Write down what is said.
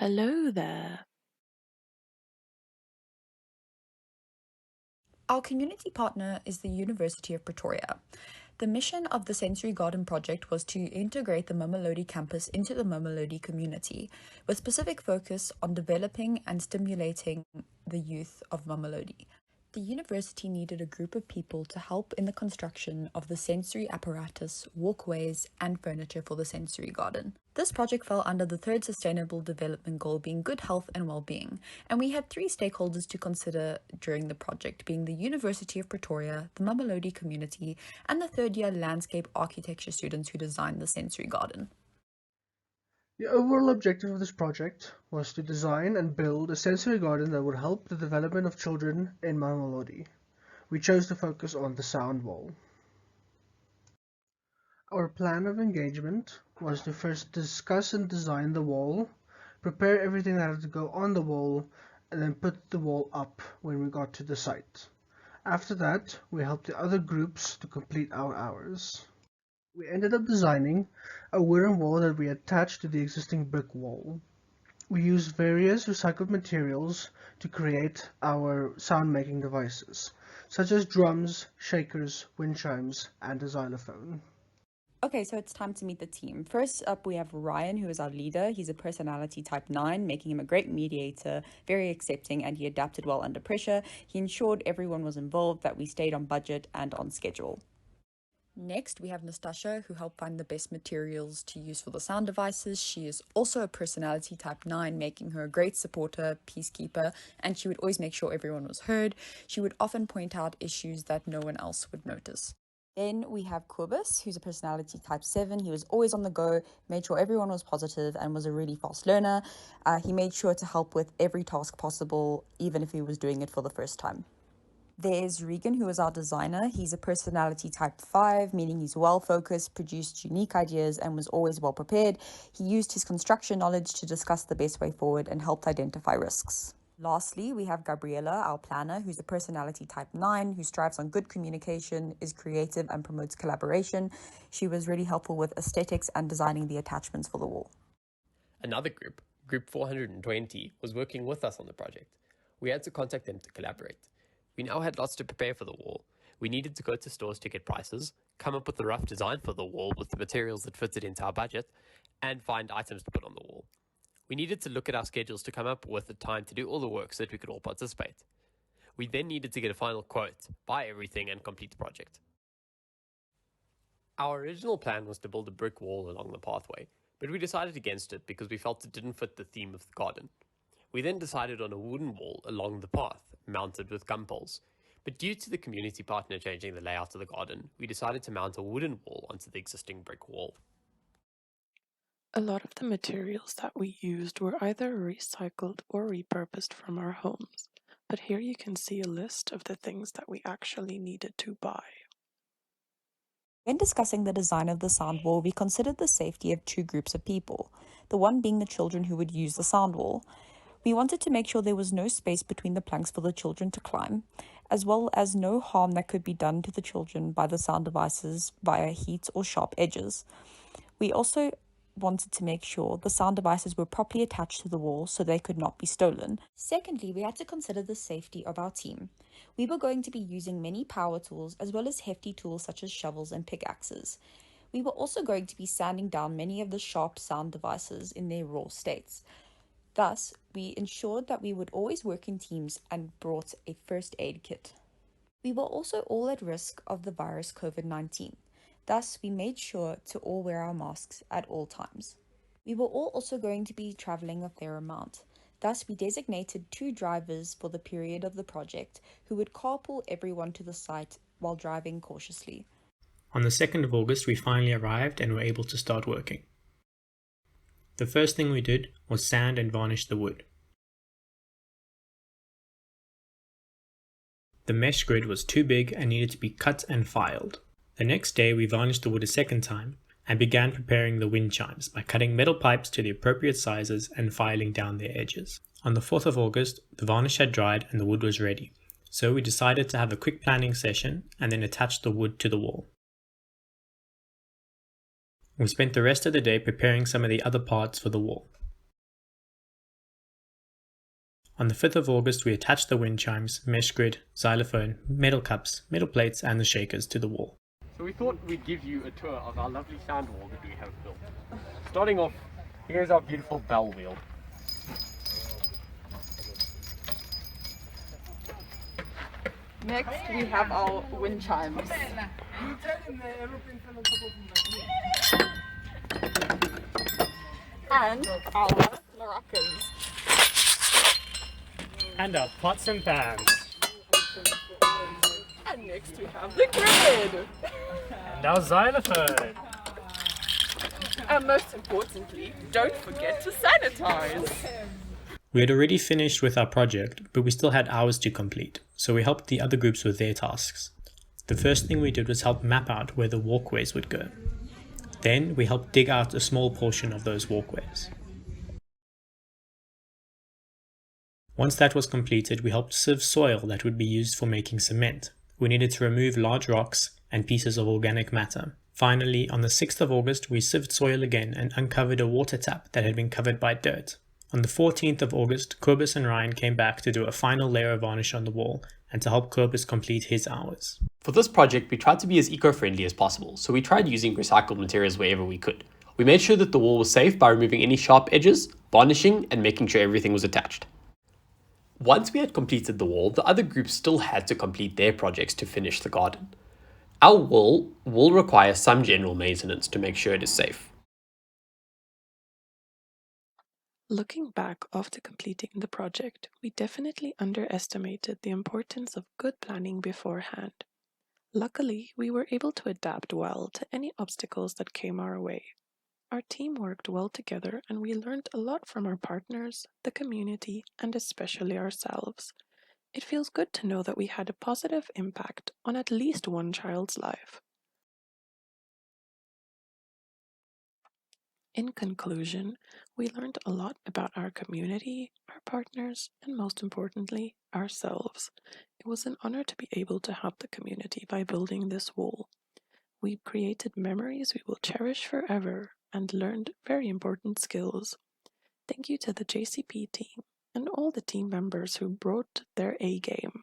Hello there. Our community partner is the University of Pretoria. The mission of the Sensory Garden project was to integrate the Mamelodi campus into the Mamelodi community, with specific focus on developing and stimulating the youth of Mamelodi. The university needed a group of people to help in the construction of the sensory apparatus, walkways, and furniture for the sensory garden. This project fell under the third sustainable development goal, being good health and well-being, and we had three stakeholders to consider during the project, being the University of Pretoria, the Mamelodi community, and the third-year landscape architecture students who designed the sensory garden. The overall objective of this project was to design and build a sensory garden that would help the development of children in Mamelodi. We chose to focus on the sound wall. Our plan of engagement was to first discuss and design the wall, prepare everything that had to go on the wall, and then put the wall up when we got to the site. After that, we helped the other groups to complete our hours. We ended up designing a wooden wall that we attached to the existing brick wall. We used various recycled materials to create our sound-making devices, such as drums, shakers, wind chimes, and a xylophone. Okay, so it's time to meet the team. First up, we have Ryan, who is our leader. He's a personality type 9, making him a great mediator, very accepting, and he adapted well under pressure. He ensured everyone was involved, that we stayed on budget and on schedule. Next, we have Nastasha, who helped find the best materials to use for the sound devices. She is also a personality type 9, making her a great supporter, peacekeeper, and she would always make sure everyone was heard. She would often point out issues that no one else would notice. Then we have Kobus, who's a personality type 7. He was always on the go, made sure everyone was positive, and was a really fast learner. He made sure to help with every task possible, even if he was doing it for the first time. There's Reagan, who is our designer. He's a personality type 5, meaning he's well-focused, produced unique ideas, and was always well-prepared. He used his construction knowledge to discuss the best way forward and helped identify risks. Lastly, we have Gabriela, our planner, who's a personality type 9, who strives on good communication, is creative, and promotes collaboration. She was really helpful with aesthetics and designing the attachments for the wall. Another group, Group 420, was working with us on the project. We had to contact them to collaborate. We now had lots to prepare for the wall. We needed to go to stores to get prices, come up with a rough design for the wall with the materials that fitted into our budget, and find items to put on the wall. We needed to look at our schedules to come up with the time to do all the work so that we could all participate. We then needed to get a final quote, buy everything, and complete the project. Our original plan was to build a brick wall along the pathway, but we decided against it because we felt it didn't fit the theme of the garden. We then decided on a wooden wall along the path, mounted with gum poles. But due to the community partner changing the layout of the garden, we decided to mount a wooden wall onto the existing brick wall. A lot of the materials that we used were either recycled or repurposed from our homes, but here you can see a list of the things that we actually needed to buy. When discussing the design of the sound wall, we considered the safety of two groups of people, the one being the children who would use the sound wall. We wanted to make sure there was no space between the planks for the children to climb, as well as no harm that could be done to the children by the sound devices via heat or sharp edges. We also wanted to make sure the sound devices were properly attached to the wall so they could not be stolen. Secondly, we had to consider the safety of our team. We were going to be using many power tools as well as hefty tools such as shovels and pickaxes. We were also going to be sanding down many of the sharp sound devices in their raw states. Thus, we ensured that we would always work in teams and brought a first aid kit. We were also all at risk of the virus COVID-19. Thus, we made sure to all wear our masks at all times. We were all also going to be traveling a fair amount. Thus, we designated 2 drivers for the period of the project who would carpool everyone to the site while driving cautiously. On the 2nd of August, we finally arrived and were able to start working. The first thing we did was sand and varnish the wood. The mesh grid was too big and needed to be cut and filed. The next day we varnished the wood a second time and began preparing the wind chimes by cutting metal pipes to the appropriate sizes and filing down their edges. On the 4th of August, the varnish had dried and the wood was ready, so we decided to have a quick planning session and then attach the wood to the wall. We spent the rest of the day preparing some of the other parts for the wall. On the 5th of August, we attached the wind chimes, mesh grid, xylophone, metal cups, metal plates, and the shakers to the wall. So we thought we'd give you a tour of our lovely sound wall that we have built. Starting off, here's our beautiful bell wheel. Next, we have our wind chimes. And our maracas. And our pots and pans. And next we have the grid. And our xylophone. And most importantly, don't forget to sanitize. We had already finished with our project, but we still had hours to complete, so we helped the other groups with their tasks. The first thing we did was help map out where the walkways would go. Then we helped dig out a small portion of those walkways. Once that was completed, we helped sieve soil that would be used for making cement. We needed to remove large rocks and pieces of organic matter. Finally, on the 6th of August, we sieved soil again and uncovered a water tap that had been covered by dirt. On the 14th of August, Kobus and Ryan came back to do a final layer of varnish on the wall and to help Kobus complete his hours. For this project, we tried to be as eco-friendly as possible, so we tried using recycled materials wherever we could. We made sure that the wall was safe by removing any sharp edges, varnishing, and making sure everything was attached. Once we had completed the wall, the other groups still had to complete their projects to finish the garden. Our wall will require some general maintenance to make sure it is safe. Looking back after completing the project, we definitely underestimated the importance of good planning beforehand. Luckily, we were able to adapt well to any obstacles that came our way. Our team worked well together and we learned a lot from our partners, the community, and especially ourselves. It feels good to know that we had a positive impact on at least one child's life. In conclusion, we learned a lot about our community, our partners, and most importantly, ourselves. It was an honor to be able to help the community by building this wall. We created memories we will cherish forever and learned very important skills. Thank you to the JCP team and all the team members who brought their A game.